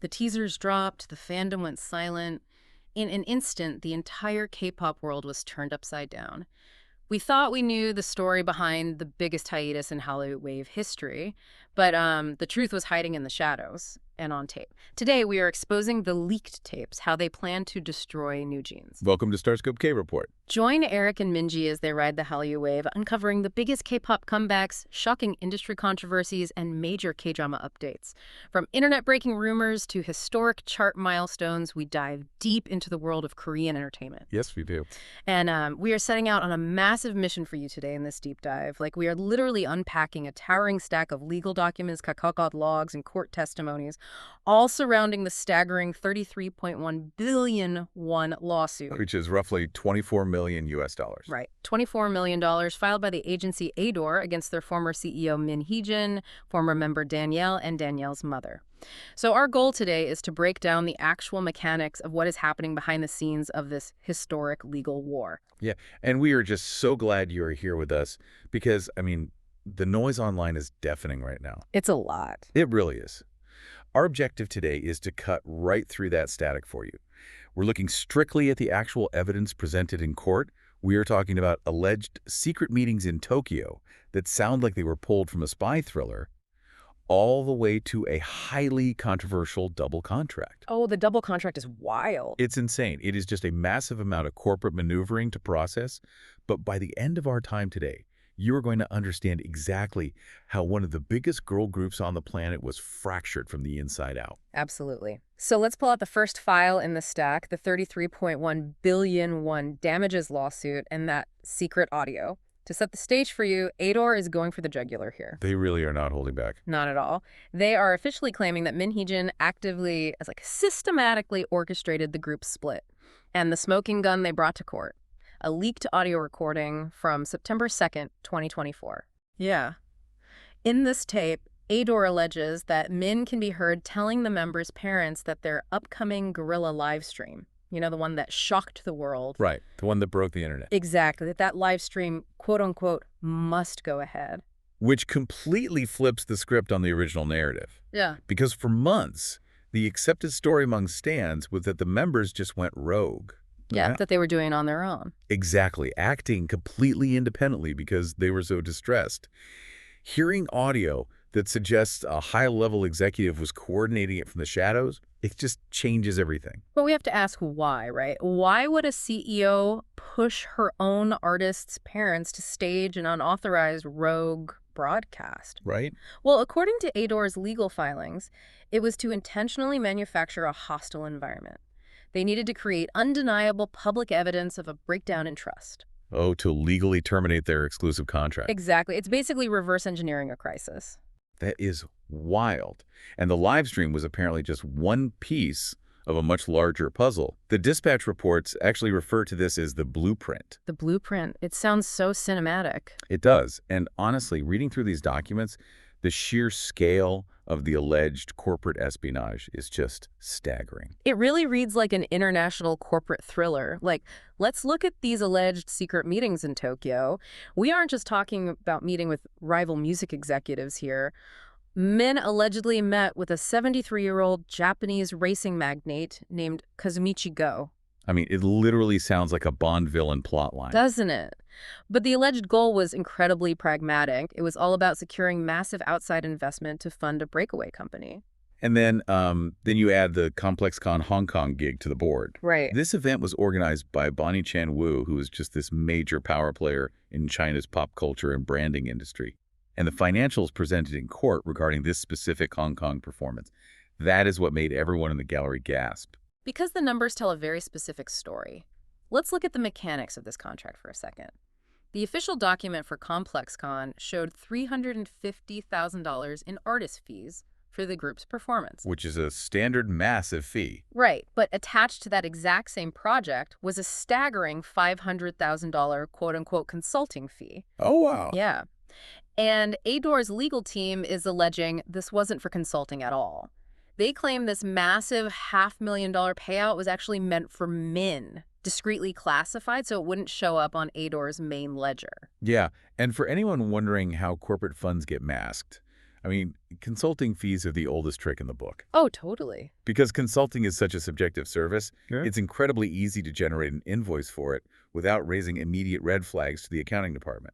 The teasers dropped, the fandom went silent. In an instant, the entire K-pop world was turned upside down. We thought we knew the story behind the biggest hiatus in Hallyu wave history, but the truth was hiding in the shadows and on tape. Today, we are exposing the leaked tapes, how they plan to destroy NewJeans. Welcome to StarScope K-Report. Join Eric and Minji as they ride the Hallyu wave, uncovering the biggest K-pop comebacks, shocking industry controversies, and major K-drama updates. From internet-breaking rumors to historic chart milestones, we dive deep into the world of Korean entertainment. Yes, we do. And we are setting out on a massive mission for you today in this deep dive. Like, we are literally unpacking a towering stack of legal documents, kakakot logs, and court testimonies, all surrounding the staggering 33.1 billion won lawsuit. Which is roughly $24 million US. Right. $24 million filed by the agency ADOR against their former CEO Min Hee-jin, former member Danielle, and Danielle's mother. So our goal today is to break down the actual mechanics of what is happening behind the scenes of this historic legal war. Yeah, and we are just so glad you are here with us because, I mean, the noise online is deafening right now. It's a lot. It really is. Our objective today is to cut right through that static for you. We're looking strictly at the actual evidence presented in court. We are talking about alleged secret meetings in Tokyo that sound like they were pulled from a spy thriller, all the way to a highly controversial double contract. Oh, the double contract is wild. It's insane. It is just a massive amount of corporate maneuvering to process. But by the end of our time today, you are going to understand exactly how one of the biggest girl groups on the planet was fractured from the inside out. Absolutely. So let's pull out the first file in the stack, the 33.1 billion won damages lawsuit and that secret audio. To set the stage for you, ADOR is going for the jugular here. They really are not holding back. Not at all. They are officially claiming that Min Hee-jin actively, systematically orchestrated the group's split and the smoking gun they brought to court. A leaked audio recording from September 2nd, 2024. Yeah. In this tape, ADOR alleges that Min can be heard telling the members' parents that their upcoming guerrilla live stream, you know, the one that shocked the world. Right, the one that broke the internet. Exactly, that live stream, quote-unquote, must go ahead. Which completely flips the script on the original narrative. Yeah. Because for months, the accepted story among stans was that the members just went rogue. Yeah, that they were doing on their own. Exactly, acting completely independently because they were so distressed. Hearing audio that suggests a high-level executive was coordinating it from the shadows, it just changes everything. But we have to ask why, right? Why would a CEO push her own artists' parents to stage an unauthorized rogue broadcast? Right? Well, according to ADOR's legal filings, it was to intentionally manufacture a hostile environment. They needed to create undeniable public evidence of a breakdown in trust. Oh, to legally terminate their exclusive contract. Exactly. It's basically reverse engineering a crisis. That is wild. And the live stream was apparently just one piece of a much larger puzzle. The dispatch reports actually refer to this as the blueprint. The blueprint. It sounds so cinematic. It does. And honestly, reading through these documents, the sheer scale of the alleged corporate espionage is just staggering. It really reads like an international corporate thriller. Like, let's look at these alleged secret meetings in Tokyo. We aren't just talking about meeting with rival music executives here. Min allegedly met with a 73-year-old Japanese racing magnate named Kazumichi Go. I mean, it literally sounds like a Bond villain plotline. Doesn't it? But the alleged goal was incredibly pragmatic. It was all about securing massive outside investment to fund a breakaway company. And then you add the ComplexCon Hong Kong gig to the board. Right. This event was organized by Bonnie Chan-woo, who is just this major power player in China's pop culture and branding industry. And the financials presented in court regarding this specific Hong Kong performance, that is what made everyone in the gallery gasp. Because the numbers tell a very specific story. Let's look at the mechanics of this contract for a second. The official document for ComplexCon showed $350,000 in artist fees for the group's performance. Which is a standard massive fee. Right, but attached to that exact same project was a staggering $500,000 quote-unquote consulting fee. Oh, wow. Yeah. And ADOR's legal team is alleging this wasn't for consulting at all. They claim this massive $500,000 payout was actually meant for Min, discreetly classified so it wouldn't show up on ADOR's main ledger. Yeah, and for anyone wondering how corporate funds get masked, I mean, consulting fees are the oldest trick in the book. Oh, totally. Because consulting is such a subjective service, Yeah. it's incredibly easy to generate an invoice for it without raising immediate red flags to the accounting department.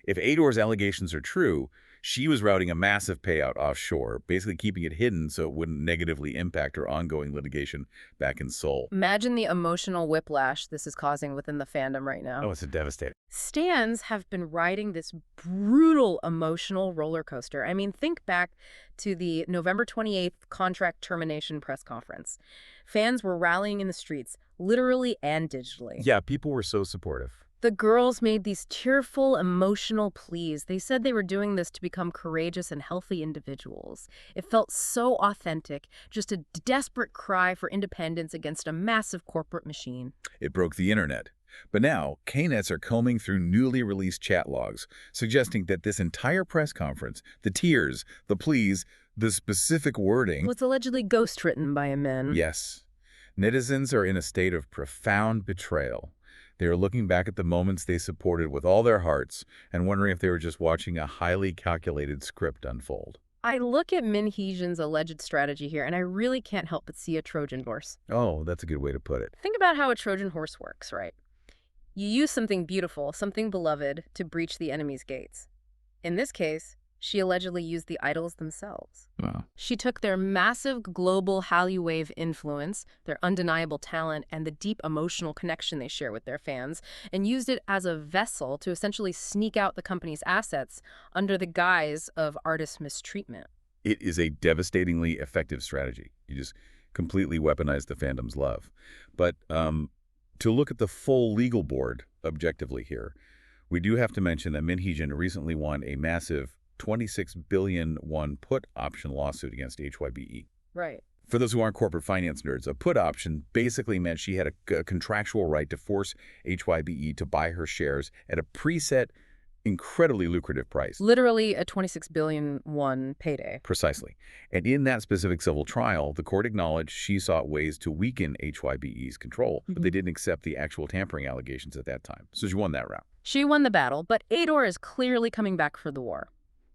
If ADOR's allegations are true, she was routing a massive payout offshore, basically keeping it hidden so it wouldn't negatively impact her ongoing litigation back in Seoul. Imagine the emotional whiplash this is causing within the fandom right now. Oh, it's devastating. Stans have been riding this brutal emotional roller coaster. I mean, think back to the November 28th contract termination press conference. Fans were rallying in the streets, literally and digitally. Yeah, people were so supportive. The girls made these tearful, emotional pleas. They said they were doing this to become courageous and healthy individuals. It felt so authentic, just a desperate cry for independence against a massive corporate machine. It broke the internet. But now, Knetz are combing through newly released chat logs, suggesting that this entire press conference, the tears, the pleas, the specific wording... Was allegedly ghost-written by a man. Yes. Netizens are in a state of profound betrayal. They are looking back at the moments they supported with all their hearts and wondering if they were just watching a highly calculated script unfold. I look at Min Hee-jin's alleged strategy here, and I really can't help but see a Trojan horse. Oh, that's a good way to put it. Think about how a Trojan horse works, right? You use something beautiful, something beloved, to breach the enemy's gates. In this case, she allegedly used the idols themselves. Wow. She took their massive global Hallyu wave influence, their undeniable talent, and the deep emotional connection they share with their fans, and used it as a vessel to essentially sneak out the company's assets under the guise of artist mistreatment. It is a devastatingly effective strategy. You just completely weaponize the fandom's love. But to look at the full legal board objectively here, we do have to mention that Min Hee-jin recently won a massive 26 billion won put option lawsuit against HYBE. Right. For those who aren't corporate finance nerds, a put option basically meant she had a contractual right to force HYBE to buy her shares at a preset, incredibly lucrative price. Literally a 26 billion won payday. Precisely. And in that specific civil trial, the court acknowledged she sought ways to weaken HYBE's control, but they didn't accept the actual tampering allegations at that time. So she won that round. She won the battle, but ADOR is clearly coming back for the war.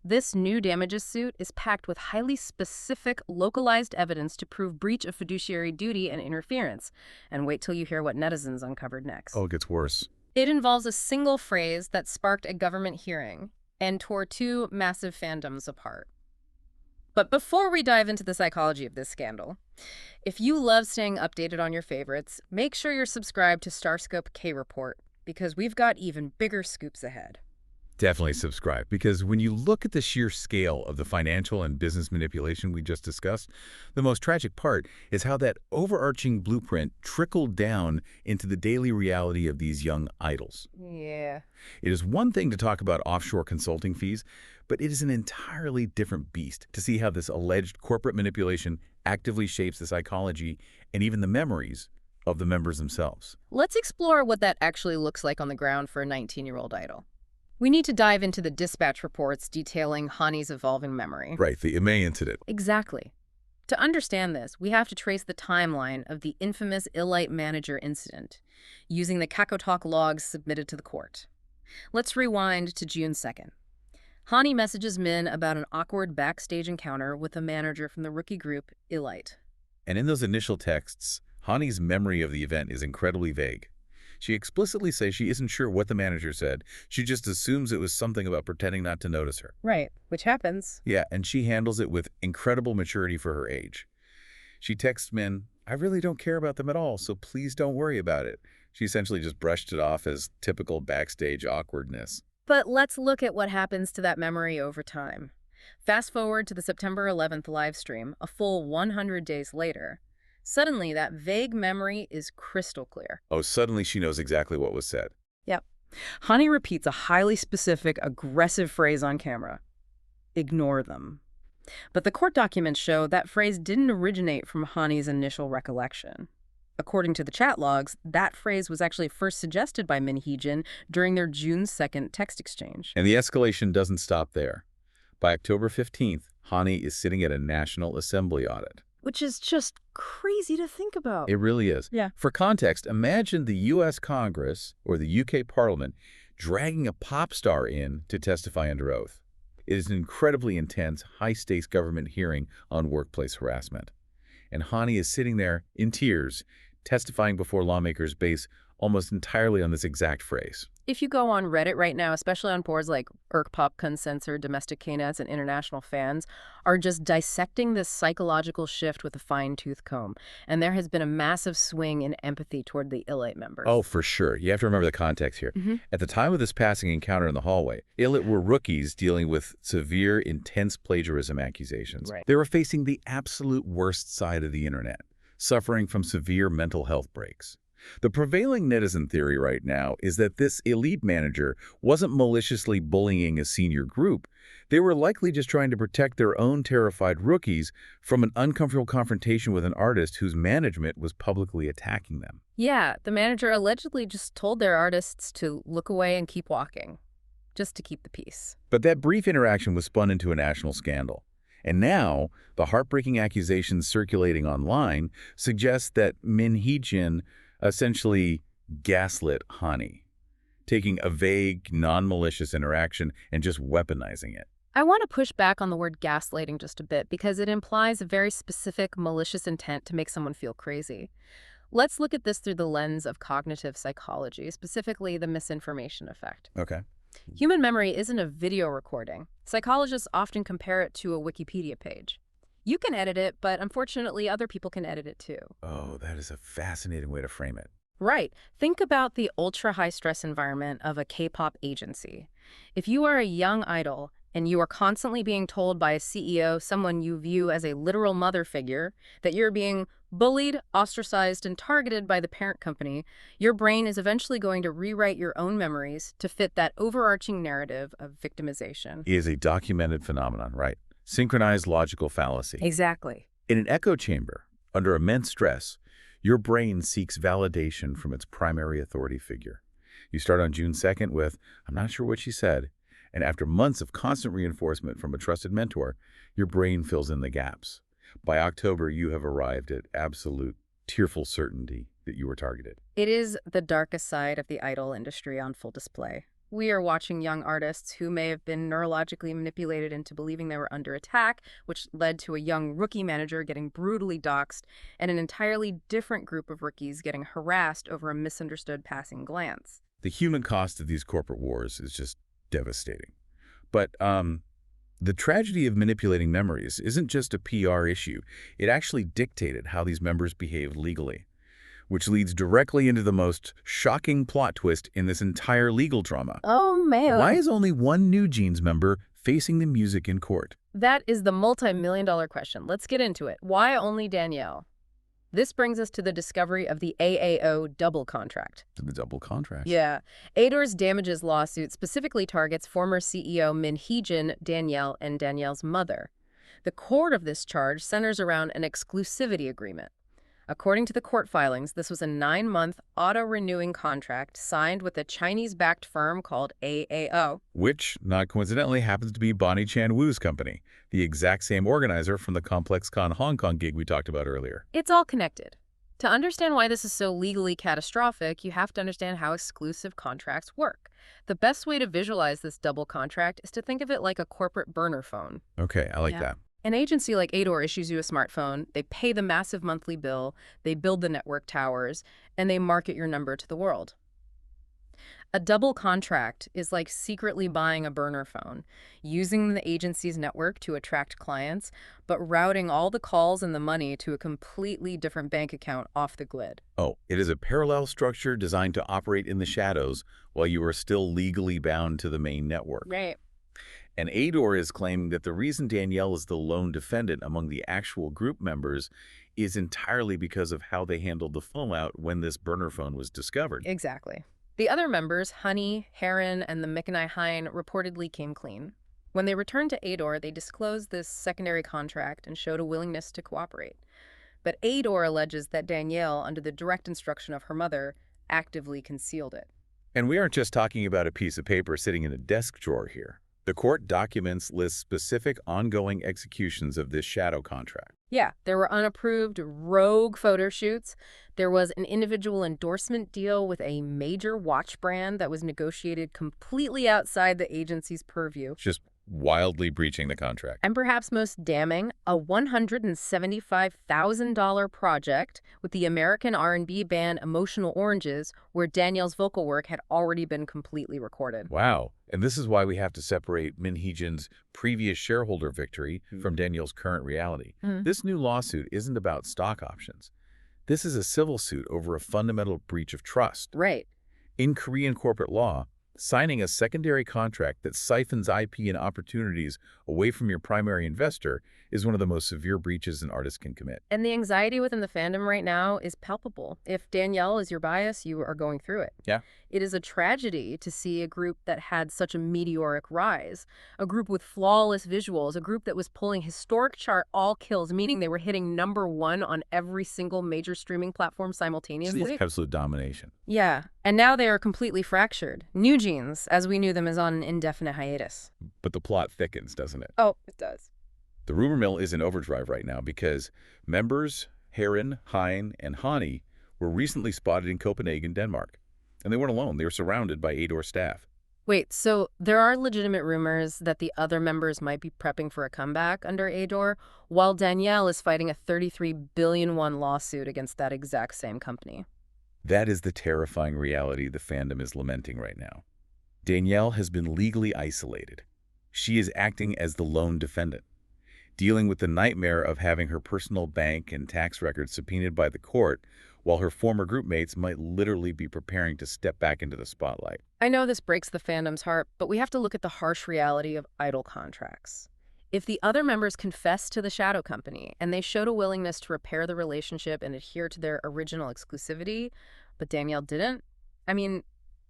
This new damages suit is packed with highly specific, localized evidence to prove breach of fiduciary duty and interference. And wait till you hear what netizens uncovered next. Oh, it gets worse. It involves a single phrase that sparked a government hearing and tore two massive fandoms apart. But before we dive into the psychology of this scandal, if you love staying updated on your favorites, make sure you're subscribed to StarScope K-Report, because we've got even bigger scoops ahead. Definitely subscribe, because when you look at the sheer scale of the financial and business manipulation we just discussed, the most tragic part is how that overarching blueprint trickled down into the daily reality of these young idols. Yeah. It is one thing to talk about offshore consulting fees, but it is an entirely different beast to see how this alleged corporate manipulation actively shapes the psychology and even the memories of the members themselves. Let's explore what that actually looks like on the ground for a 19-year-old idol. We need to dive into the dispatch reports detailing Hanni's evolving memory. Right, the Ime incident. Exactly. To understand this, we have to trace the timeline of the infamous Elite manager incident, using the Kakao logs submitted to the court. Let's rewind to June 2nd. Hanni messages Min about an awkward backstage encounter with a manager from the rookie group, Elite. And in those initial texts, Hanni's memory of the event is incredibly vague. She explicitly says she isn't sure what the manager said. She just assumes it was something about pretending not to notice her. Right, which happens. Yeah, and she handles it with incredible maturity for her age. She texts Min, "I really don't care about them at all, so please don't worry about it." She essentially just brushed it off as typical backstage awkwardness. But let's look at what happens to that memory over time. Fast forward to the September 11th live stream, a full 100 days later. Suddenly, that vague memory is crystal clear. Oh, suddenly she knows exactly what was said. Yep. Hanni repeats a highly specific, aggressive phrase on camera. Ignore them. But the court documents show that phrase didn't originate from Hanni's initial recollection. According to the chat logs, that phrase was actually first suggested by Min Hee-jin during their June 2nd text exchange. And the escalation doesn't stop there. By October 15th, Hanni is sitting at a National Assembly audit. Which is just crazy to think about. It really is. Yeah. For context, imagine the U.S. Congress or the UK Parliament dragging a pop star in to testify under oath. It is an incredibly intense, high-stakes government hearing on workplace harassment. And Hanni is sitting there in tears, testifying before lawmakers based almost entirely on this exact phrase. If you go on Reddit right now, especially on boards like Kpop, Consensor, Domestic Knetz, and International Fans, are just dissecting this psychological shift with a fine-tooth comb. And there has been a massive swing in empathy toward the ILIT members. Oh, for sure. You have to remember the context here. At the time of this passing encounter in the hallway, ILIT were rookies dealing with severe, intense plagiarism accusations. Right. They were facing the absolute worst side of the internet, suffering from severe mental health breaks. The prevailing netizen theory right now is that this elite manager wasn't maliciously bullying a senior group. They were likely just trying to protect their own terrified rookies from an uncomfortable confrontation with an artist whose management was publicly attacking them. Yeah, the manager allegedly just told their artists to look away and keep walking, just to keep the peace. But that brief interaction was spun into a national scandal. And now, the heartbreaking accusations circulating online suggest that Min Hee-jin essentially gaslit Hanni, taking a vague, non-malicious interaction and just weaponizing it. I want to push back on the word gaslighting just a bit because it implies a very specific malicious intent to make someone feel crazy. Let's look at this through the lens of cognitive psychology, specifically the misinformation effect. Okay. Human memory isn't a video recording. Psychologists often compare it to a Wikipedia page. You can edit it, but unfortunately other people can edit it too. Oh, that is a fascinating way to frame it. Right. Think about the ultra-high-stress environment of a K-pop agency. If you are a young idol and you are constantly being told by a CEO, someone you view as a literal mother figure, that you're being bullied, ostracized, and targeted by the parent company, your brain is eventually going to rewrite your own memories to fit that overarching narrative of victimization. It is a documented phenomenon, right? Synchronized logical fallacy. Exactly. In an echo chamber, under immense stress, your brain seeks validation from its primary authority figure. You start on June 2nd with, "I'm not sure what she said," and after months of constant reinforcement from a trusted mentor, your brain fills in the gaps. By October, you have arrived at absolute, tearful certainty that you were targeted. It is the darkest side of the idol industry on full display. We are watching young artists who may have been neurologically manipulated into believing they were under attack, which led to a young rookie manager getting brutally doxxed, and an entirely different group of rookies getting harassed over a misunderstood passing glance. The human cost of these corporate wars is just devastating. But the tragedy of manipulating memories isn't just a PR issue. It actually dictated how these members behaved legally, which leads directly into the most shocking plot twist in this entire legal drama. Oh, man. Why is only one NewJeans member facing the music in court? That is the multi-million-dollar question. Let's get into it. Why only Danielle? This brings us to the discovery of the AAO double contract. The double contract. Yeah. ADOR's damages lawsuit specifically targets former CEO Min Hee-jin, Danielle, and Danielle's mother. The core of this charge centers around an exclusivity agreement. According to the court filings, this was a 9-month auto-renewing contract signed with a Chinese-backed firm called AAO. Which, not coincidentally, happens to be Bonnie Chan Woo's company, the exact same organizer from the ComplexCon Hong Kong gig we talked about earlier. It's all connected. To understand why this is so legally catastrophic, you have to understand how exclusive contracts work. The best way to visualize this double contract is to think of it like a corporate burner phone. Okay, I like that. An agency like ADOR issues you a smartphone, they pay the massive monthly bill, they build the network towers, and they market your number to the world. A double contract is like secretly buying a burner phone, using the agency's network to attract clients, but routing all the calls and the money to a completely different bank account off the grid. Oh, it is a parallel structure designed to operate in the shadows while you are still legally bound to the main network. Right. And ADOR is claiming that the reason Danielle is the lone defendant among the actual group members is entirely because of how they handled the fallout when this burner phone was discovered. Exactly. The other members, Hanni, Heron, and the Mikanai Hein, reportedly came clean. When they returned to ADOR, they disclosed this secondary contract and showed a willingness to cooperate. But ADOR alleges that Danielle, under the direct instruction of her mother, actively concealed it. And we aren't just talking about a piece of paper sitting in a desk drawer here. The court documents list specific ongoing executions of this shadow contract. Yeah, there were unapproved rogue photo shoots. There was an individual endorsement deal with a major watch brand that was negotiated completely outside the agency's purview. Just wildly breaching the contract. And perhaps most damning, a $175,000 project with the American R&B band Emotional Oranges, where Danielle's vocal work had already been completely recorded. Wow. And this is why we have to separate Min Hee-jin's previous shareholder victory from Danielle's current reality. This new lawsuit isn't about stock options. This is a civil suit over a fundamental breach of trust. Right. In Korean corporate law, signing a secondary contract that siphons IP and opportunities away from your primary investor is one of the most severe breaches an artist can commit. And the anxiety within the fandom right now is palpable. If Danielle is your bias, you are going through it. Yeah. It is a tragedy to see a group that had such a meteoric rise, a group with flawless visuals, a group that was pulling historic chart all kills, meaning they were hitting #1 on every single major streaming platform simultaneously. Absolute domination. Yeah, and now they are completely fractured. NewJeans, as we knew them, is on an indefinite hiatus. But the plot thickens, doesn't it? Oh, it does. The rumor mill is in overdrive right now because members Heron, Hein, and Hanni were recently spotted in Copenhagen, Denmark. And they weren't alone. They were surrounded by ADOR staff. Wait, so there are legitimate rumors that the other members might be prepping for a comeback under ADOR, while Danielle is fighting a 33 billion won lawsuit against that exact same company. That is the terrifying reality the fandom is lamenting right now. Danielle has been legally isolated. She is acting as the lone defendant, dealing with the nightmare of having her personal bank and tax records subpoenaed by the court, while her former group mates might literally be preparing to step back into the spotlight. I know this breaks the fandom's heart, but we have to look at the harsh reality of idol contracts. If the other members confessed to the shadow company and they showed a willingness to repair the relationship and adhere to their original exclusivity, but Danielle didn't, I mean,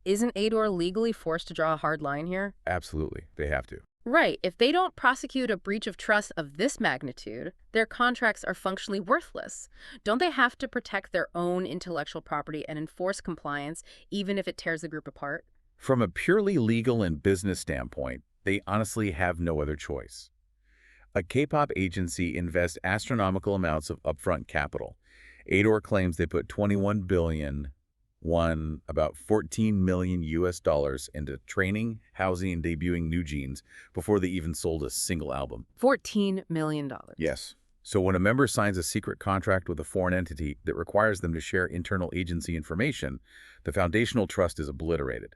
isn't ADOR legally forced to draw a hard line here? Absolutely. They have to. Right. If they don't prosecute a breach of trust of this magnitude, their contracts are functionally worthless. Don't they have to protect their own intellectual property and enforce compliance, even if it tears the group apart? From a purely legal and business standpoint, they honestly have no other choice. A K-pop agency invests astronomical amounts of upfront capital. ADOR claims they put 21 billion, about 14 million US dollars into training, housing, and debuting NewJeans before they even sold a single album. $14 million. Yes. So when a member signs a secret contract with a foreign entity that requires them to share internal agency information, the foundational trust is obliterated.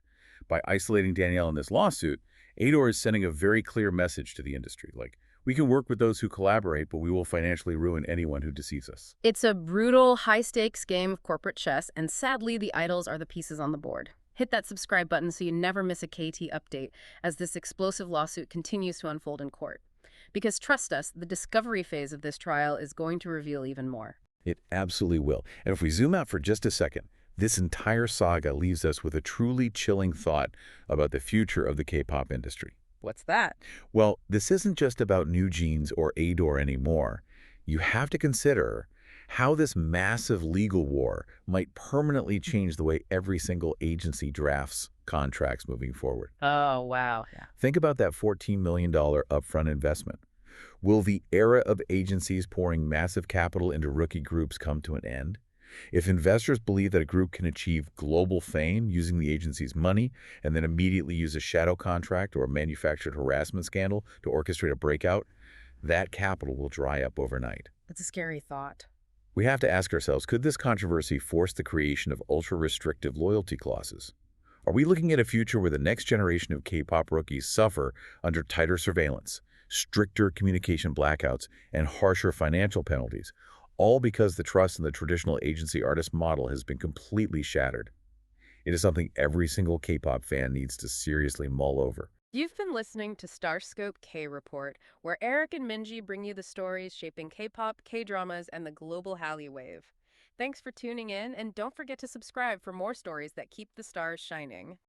By isolating Danielle in this lawsuit, ADOR is sending a very clear message to the industry, like, we can work with those who collaborate, but we will financially ruin anyone who deceives us. It's a brutal, high-stakes game of corporate chess, and sadly, the idols are the pieces on the board. Hit that subscribe button so you never miss a KT update as this explosive lawsuit continues to unfold in court. Because trust us, the discovery phase of this trial is going to reveal even more. It absolutely will. And if we zoom out for just a second, this entire saga leaves us with a truly chilling thought about the future of the K-pop industry. What's that? Well, this isn't just about NewJeans or ADOR anymore. You have to consider how this massive legal war might permanently change the way every single agency drafts contracts moving forward. Oh, wow. Yeah. Think about that $14 million upfront investment. Will the era of agencies pouring massive capital into rookie groups come to an end? If investors believe that a group can achieve global fame using the agency's money and then immediately use a shadow contract or a manufactured harassment scandal to orchestrate a breakout, that capital will dry up overnight. It's a scary thought. We have to ask ourselves, could this controversy force the creation of ultra-restrictive loyalty clauses? Are we looking at a future where the next generation of K-pop rookies suffer under tighter surveillance, stricter communication blackouts, and harsher financial penalties, all because the trust in the traditional agency artist model has been completely shattered? It is something every single K-pop fan needs to seriously mull over. You've been listening to StarScope K-Report, where Eric and Minji bring you the stories shaping K-pop, K-dramas, and the global Hallyu wave. Thanks for tuning in, and don't forget to subscribe for more stories that keep the stars shining.